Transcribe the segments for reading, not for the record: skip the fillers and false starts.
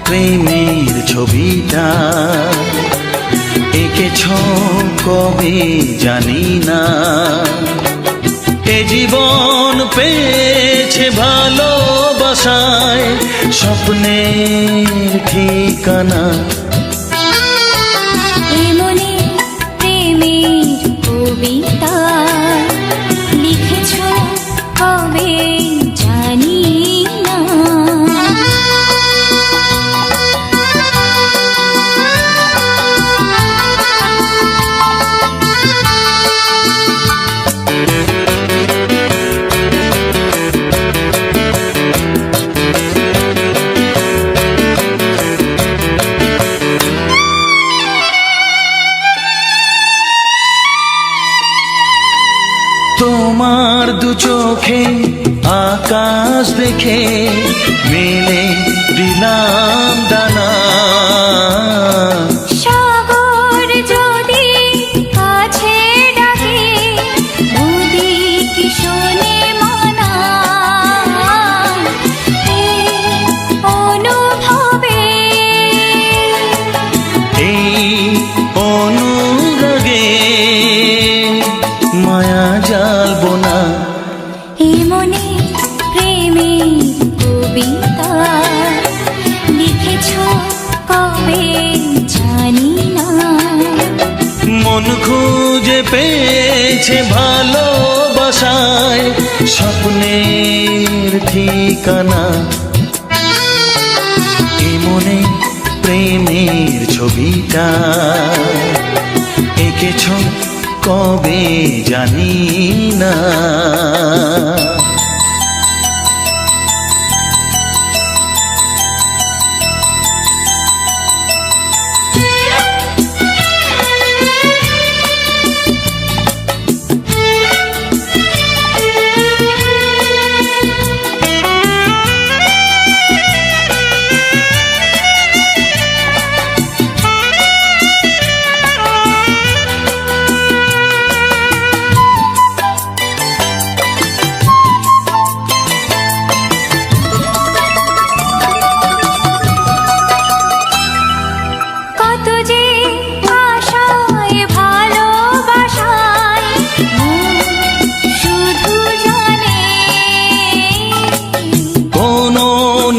প্রেমের ছবিটা এঁকেছ কবে জানি না। এ জীবন পেয়েছে ভালোবাসায় স্বপ্নের ঠিকানা। এমনি প্রেমের কবিতা লিখেছ কবে জানি না। তোমার দু চোখে আকাশ দেখে মেলে দিলাম দানা। সাগর যদি কাছে ডাকে নদী কি শোনে মানা। এই অনুভবে এই অনুরাগে মায়া জালবো না। এমনি প্রেমের কবিতা লিখেছ কবে জানি না। মন খুঁজে পেয়েছে ভালোবাসায় স্বপ্নের ঠিকানা। এমনে প্রেমের ছবিটা এঁকেছ কবে জানি না।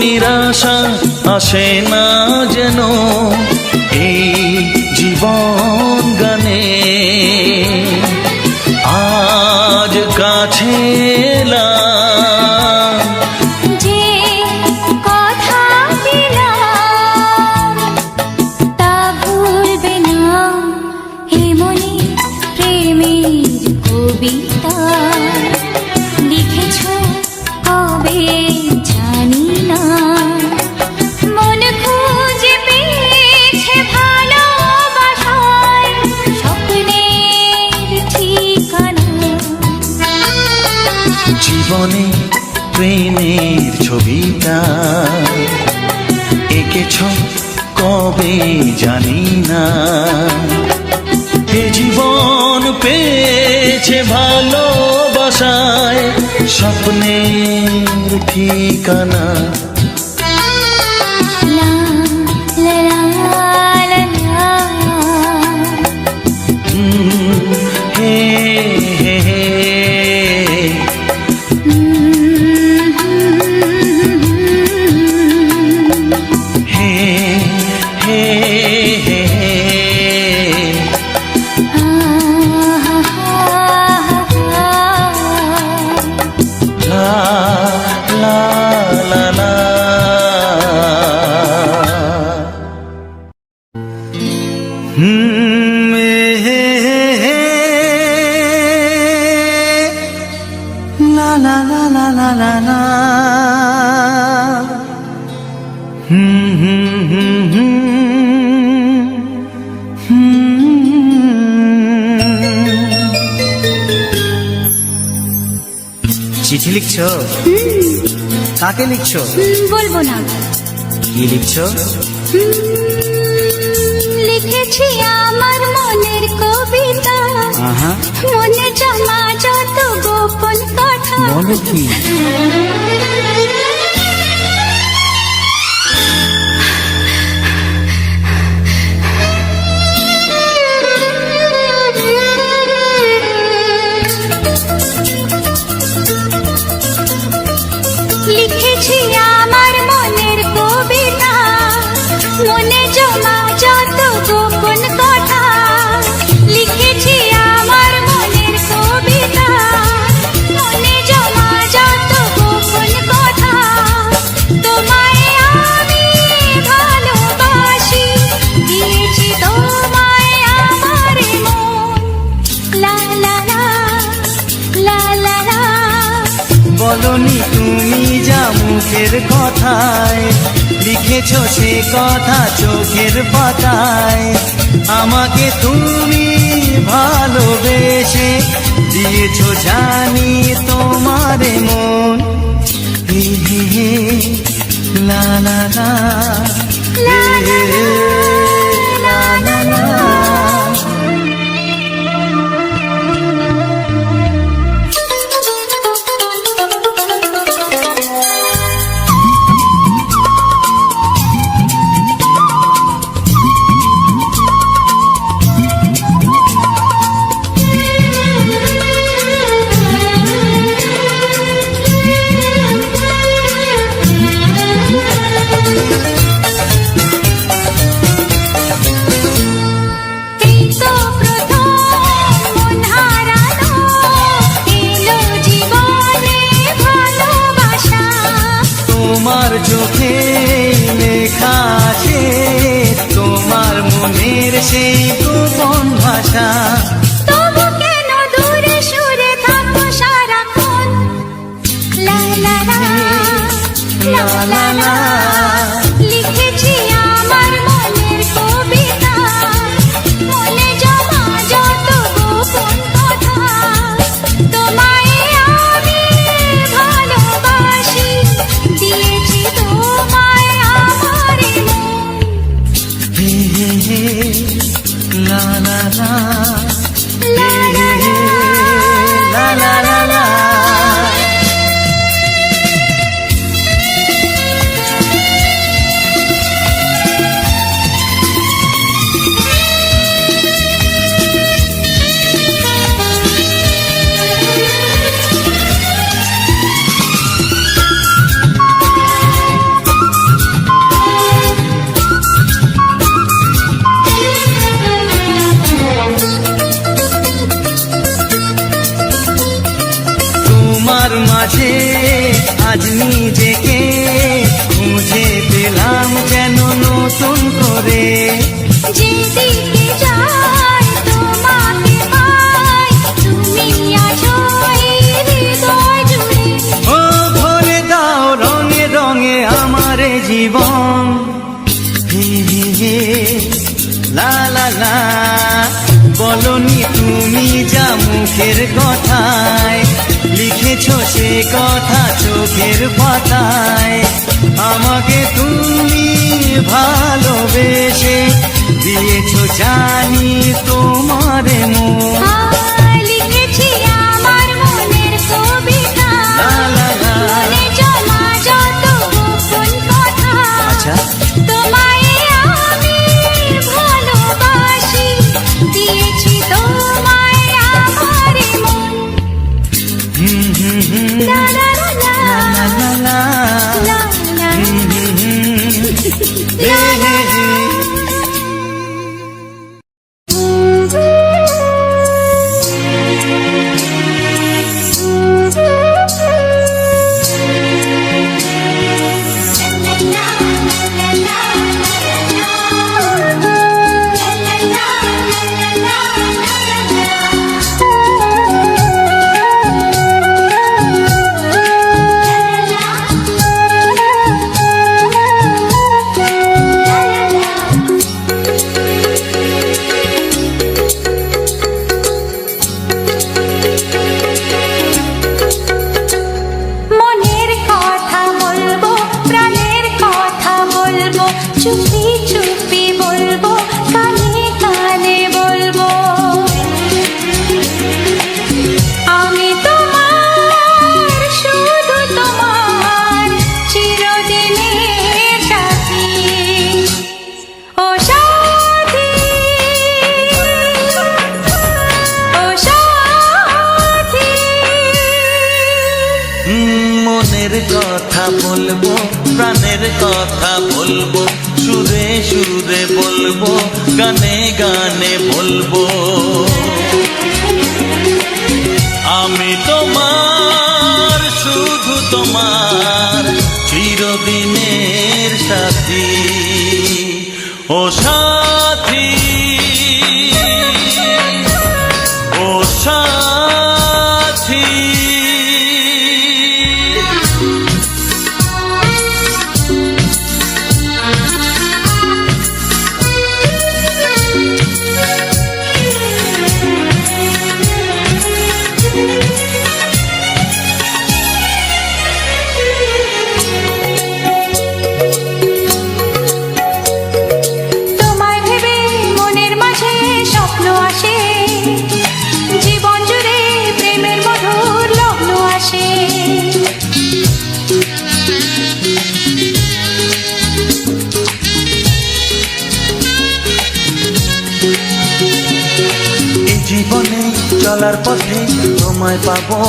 নিরাশা আসে না যেন এই জীবন গানে। আজ কাছে এলাম যে কথা দিলাম তা ভুলবে না। এমনি প্রেমের কবিতা লিখেছ কবে জানি না। মন খুঁজে পেয়েছে ভালোবাসায় স্বপ্নের ঠিকানা। জীবনে প্রেমের ছবিটা এঁকেছ কবে জানি না। এ জীবন পেয়েছে ভালোবাসায় স্বপ্নের ঠিকানা। লা লা লা লা হে হে হে হে হে হে la la la la লা লা লা লা লা লা। হুম হুম হুম হুম চিঠি লিখছো? কাকে লিখছো? বলবো না। কি লিখছো? লিখেছি আমার মনের কবিতা, আহা, মনে জমা যত গোপন কথা। বলো কি? লিখেছি আমার মনের কবিতা, মনে জমা যত গোপন কথা। লিখেছি আমার মনের কবিতা, মনে জমা যত গোপন কথা। তোমায় আমি ভালোবাসি, দিয়েছি তোমায় আমার মন। লা লা লা লা লা লা। বলনি তুমি যা মুখের কথায়, লিখেছো সে কথা চোখের পাতায়। আমাকে তুমি ভালোবেসে দিয়েছো জানি তোমার মন। হে হে হে লা লা লা, হে হে হে লা লা লা। এই তো প্রথম মন হারানো, এলো জীবনে ভালোবাসা। তোমার চোখে লেখা আছে তোমার মনের সেই গোপন ভাষা। তবু কেন দূরে সরে থাকো সারাক্ষণ? লা লা লা লা লা লা। লিখেছি আমার মনের কবিতা, মনে জমা যত গোপন কথা। তোমায় আমি ভালোবাসি, দিয়েছি তোমায় আমার মন। হে হে হে লা লা লা, লা লা লা লা লা লা লা। তোমার মাঝে আজ নিজেকে খুঁজে পেলাম যেন নতুন করে। যেদিকে যাই তোমাকে পাই, তুমি আছো এই হৃদয় জুড়ে। ও ভরে দাও রঙে রঙে আমার জীবন। হে হে হে লা লা লা। বলনি তুমি যা মুখের কথায়, লিখেছো সে কথা চোখের পাতায়। আমাকে তুমি ভালোবেসে দিয়েছো জানি তোমার মন। লিখেছি আমার মনের কবিতা, লা লা লা। মনে জমা যত গোপন কথা। আচ্ছা, তোমায় আমি ভালোবাসি, দিয়েছি তোমায় আমার মন। হুম হুম হুম লা লা লা লা লা লা লা। লা লা। হুম হুম হুম হে হে হে। চুপি চুপি বলবো, কানে কানে বলবো। আমি তোমার, শুধু তোমার, চিরদিনের সাথী। ও সাথী, ও সাথী। মনের কথা বলবো, প্রাণের কথা বলবো, সুরে সুরে বলবো, গানে গানে বলবো। আমি তোমার, শুধু তোমার, চিরদিনের সাথী। ও সাথী, ও সাথী। তোমায় ভেবে মনের মাঝে স্বপ্ন আসে, জীবন জুড়ে প্রেমের মধুর লগ্ন আসে। এই জীবনে চলার পথে তোমায় পাবো,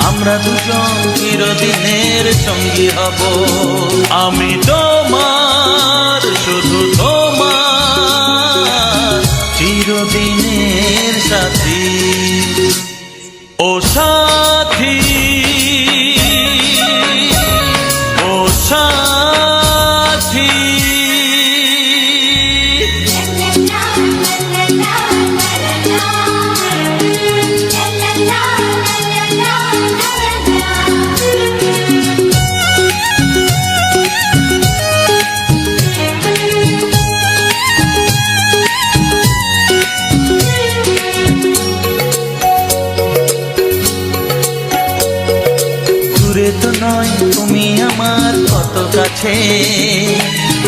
আমরা দুজন চিরদিনের সঙ্গী হব। আমি তোমার, শুধু তোমার, চিরদিনের সাথী। ও সাথী, ও সাথী। দূরে তো নয় তুমি আমার কত কাছে,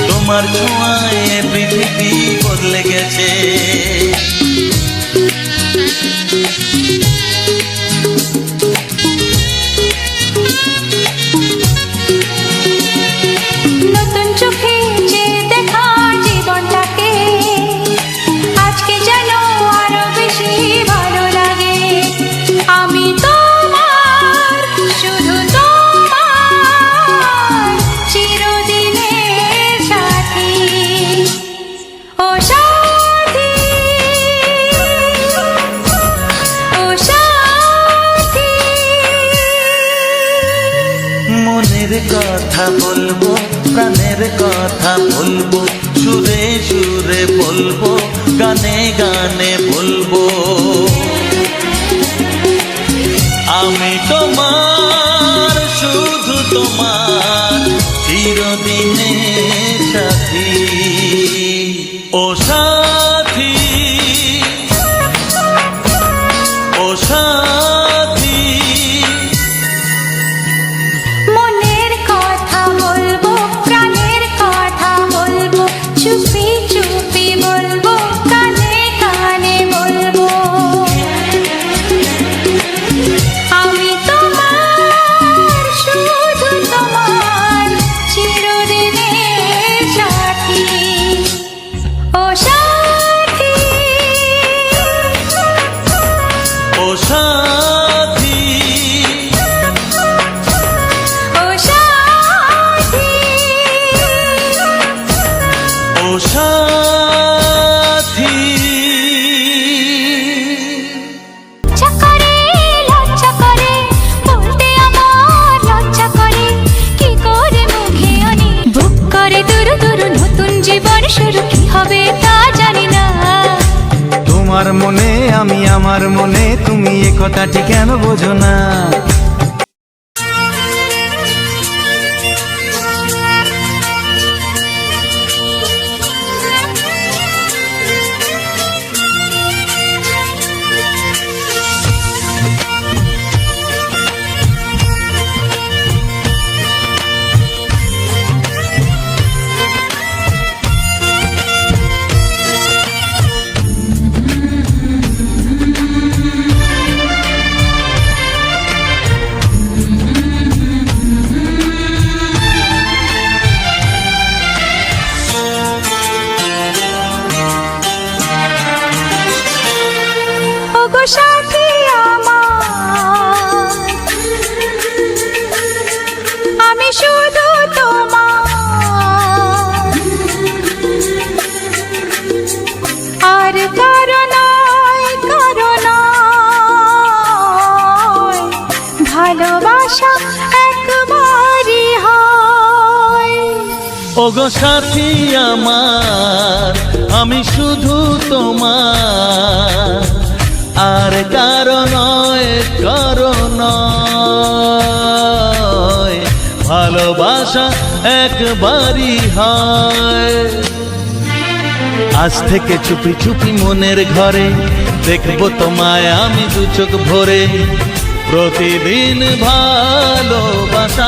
তোমার ছোঁয়ায় পৃথিবী বদলে গেছে। নতুন চোখে যে দেখা জীবনটাকে, আজকে যেন আরো বেশি ভালো লাগে। আমি তোমার, শুধু তোমার, চিরদিনের সাথী। ও সাথী, ও সাথী। মনের কথা বলবো, প্রাণের কথা বলবো, সুরে সুরে বলবো, গানে গানে বলবো। আমি তোমার, শুধু তোমার, চিরদিনের সাথী। ও সাথী, ও সাথী। মনের কথা বলবো, প্রাণের কথা বলবো, চুপি চুপি বলবো, কানে কানে বলবো। আমি তোমার, শুধু তোমার, চিরদিনের সাথী। ও সাথী, ও সাথী, ও সাথী। ও সাথী। লজ্জা করে, লজ্জা করে, বলতে আমার লজ্জা করে, কি করে মুখে আনি। বুক করে দুরু দুরু, নতুন জীবন শুরু, কি হবে তা জানি না। তোমার মনে আমি, আমার মনে তুমি, এ কথাটি কেন বোঝো না? ভালোবাসা একবারই হয়। ওগো সাথী আমার, আমি শুধু তোমার, আর কারো নয়, কারো নয়। ভালোবাসা একবারই হয়। আজ থেকে চুপি চুপি মনের ঘরে দেখবো তোমায় আমি দু চোখ ভরে। প্রতিদিন ভালোবাসায়,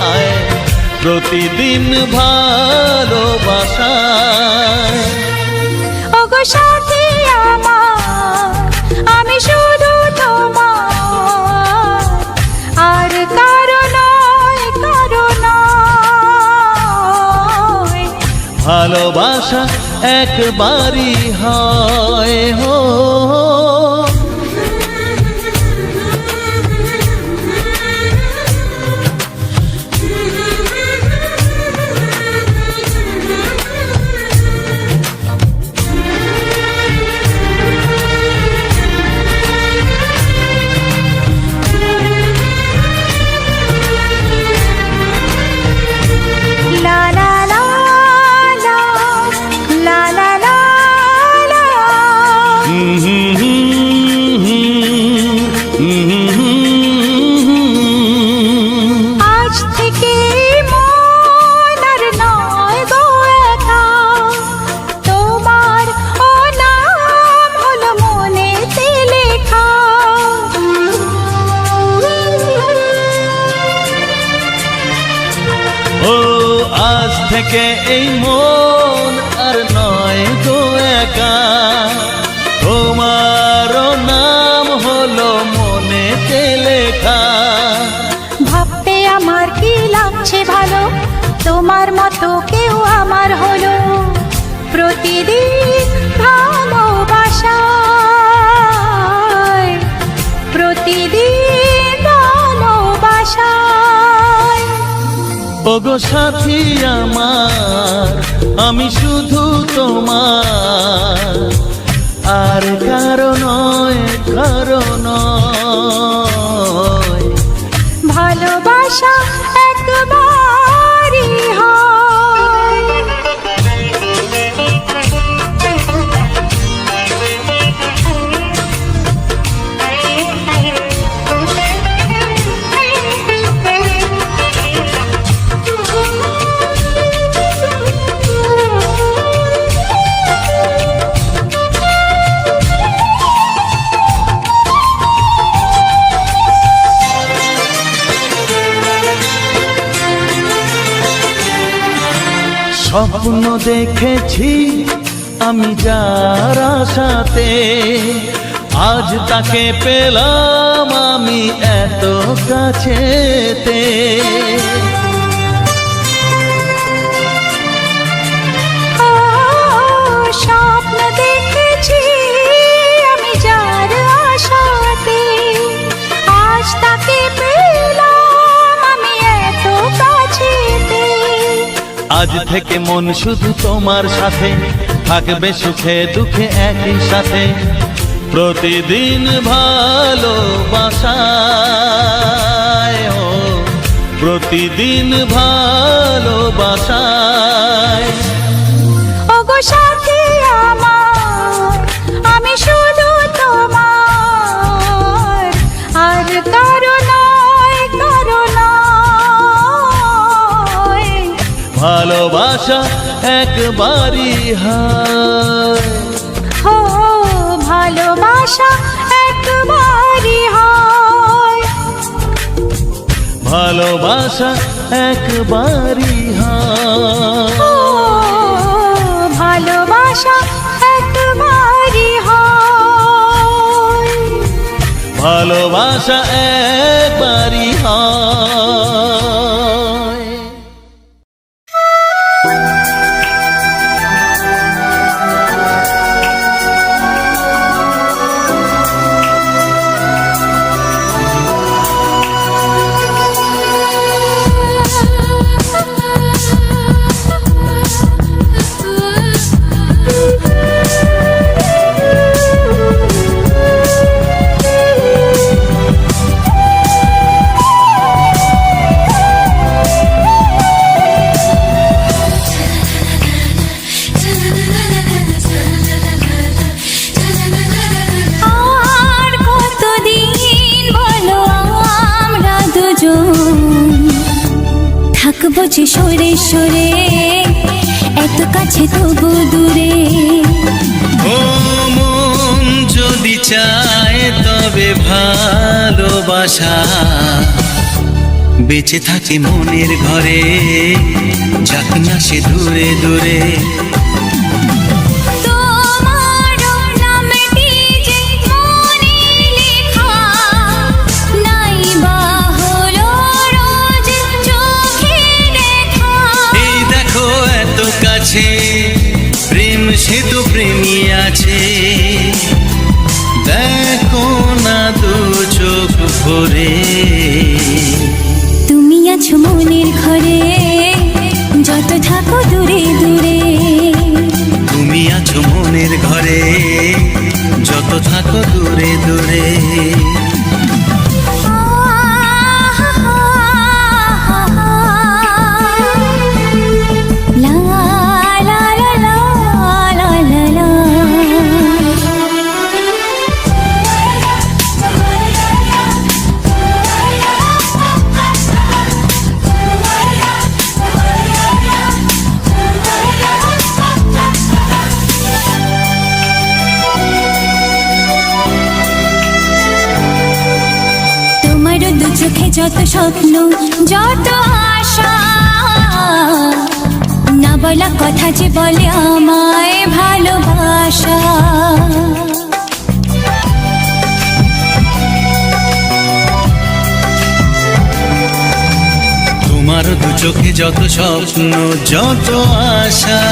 হায়, প্রতিদিন ভালোবাসায়। ওগো সাথী আমার, আমি শুধু তোমার, আর কারো নয়, কারো নয়। ভালোবাসা একবারই হয় হো। লা লা লা লা, লা লা লা লা। আজ থেকে মন আর নয় গো একা, তোমার ও নাম হলো মনেতে লেখা। ও আজ থেকে এই মন আর নয় গো একা, তোমারও নাম হলো মনেতে লেখা। ভাবতে আমার কি লাগছে ভালো, তোমার মতো কেউ আমার হলো। প্রতিদিন ভালোবাসায়, প্রতিদিন ভালোবাসায়। ওগো সাথী আমার, আমি শুধু তোমার, আর কারো নয়, কারো নয়। ভালোবাসা একবারই হয়। স্বপ্ন দেখেছি আমি যার আশাতে, আজ তাকে পেলাম আমি এত কাছেতে। স্বপ্ন দেখেছি আমি যার আশাতে, আজ তাকে পেলাম আমি এত কাছেতে। আজ থেকে মন শুধু তোমার সাথে, থাকবে সুখে দুঃখে একই সাথে। প্রতিদিন ভালোবাসায়, ও প্রতিদিন ভালোবাসায়। ওগো সাথী আমার, আমি শুধু তোমার, আর কারো নয়, কারো নয়। ভালোবাসা একবারই হয়। ও ভালোবাসা একবারই হয়। ভালোবাসা একবারই হয়। ও ভালোবাসা একবারই হয়। ভালোবাসা একবারই হয়। থাকবো যে সরে সরে, এত কাছে তবু দূরে। ও মন যদি চায় তবে ভালোবাসা বেঁচে থাকে মনের ঘরে, যাক না সে দূরে দূরে। প্রেম সে তো প্রেমী আছে, দেখো না দু চোখ ভরে। তুমি আছো মনের ঘরে, যত থাকো দূরে দূরে। তুমি আছো মনের ঘরে, যত থাকো দূরে দূরে। চোখে যত স্বপ্ন, যত আশা, না বলা কথা যে বলে আমায় ভালোবাসা। তোমার দু চোখে যত স্বপ্ন, যত আশা,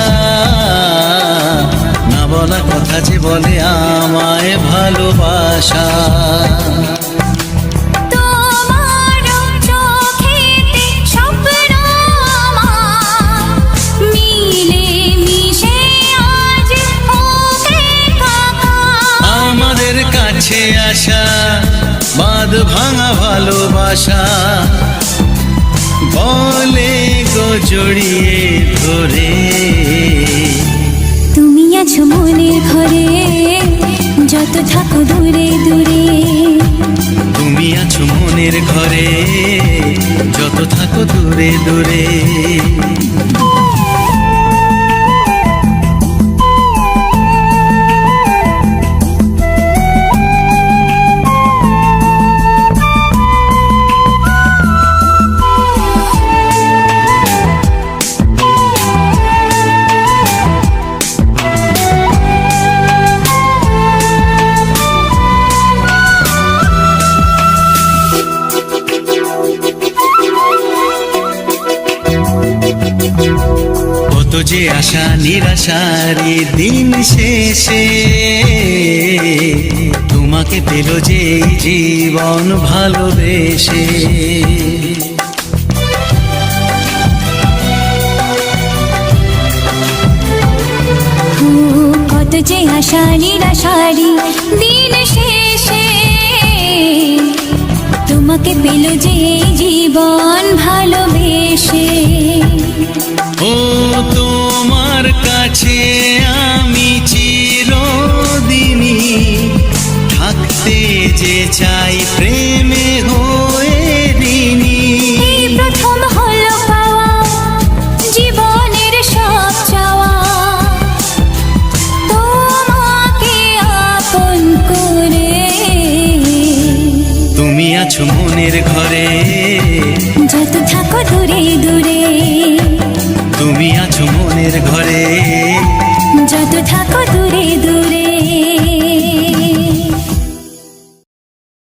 না বলা কথা যে বলে আমায় ভালোবাসা। আশা বাঁধ ভাঙা ভালোবাসা বলে গো জড়িয়ে ধরে। তুমি আছো মনের ঘরে, যত থাকো দূরে দূরে। তুমি আছো মনের ঘরে, যত থাকো দূরে দূরে। কত যে আশা নিরাশার দিন শেষে, তোমাকে পেল যে জীবন ভালোবেসে। কত যে আশা নিরাশারি দিন শেষে, তোমাকে পেল যে জীবন ভালোবেসে। ও তোমার কাছে আমি চিরদিনই থাকতে যে চাই প্রেমে হয়ে ঋণী। প্রথম হলো পাওয়া জীবনের সব চাওয়া, তোমাকে আপন করে। তুমি আছো মনের ঘরে, যত থাকো দূরে দূরে। তুমি আছো মনের ঘরে,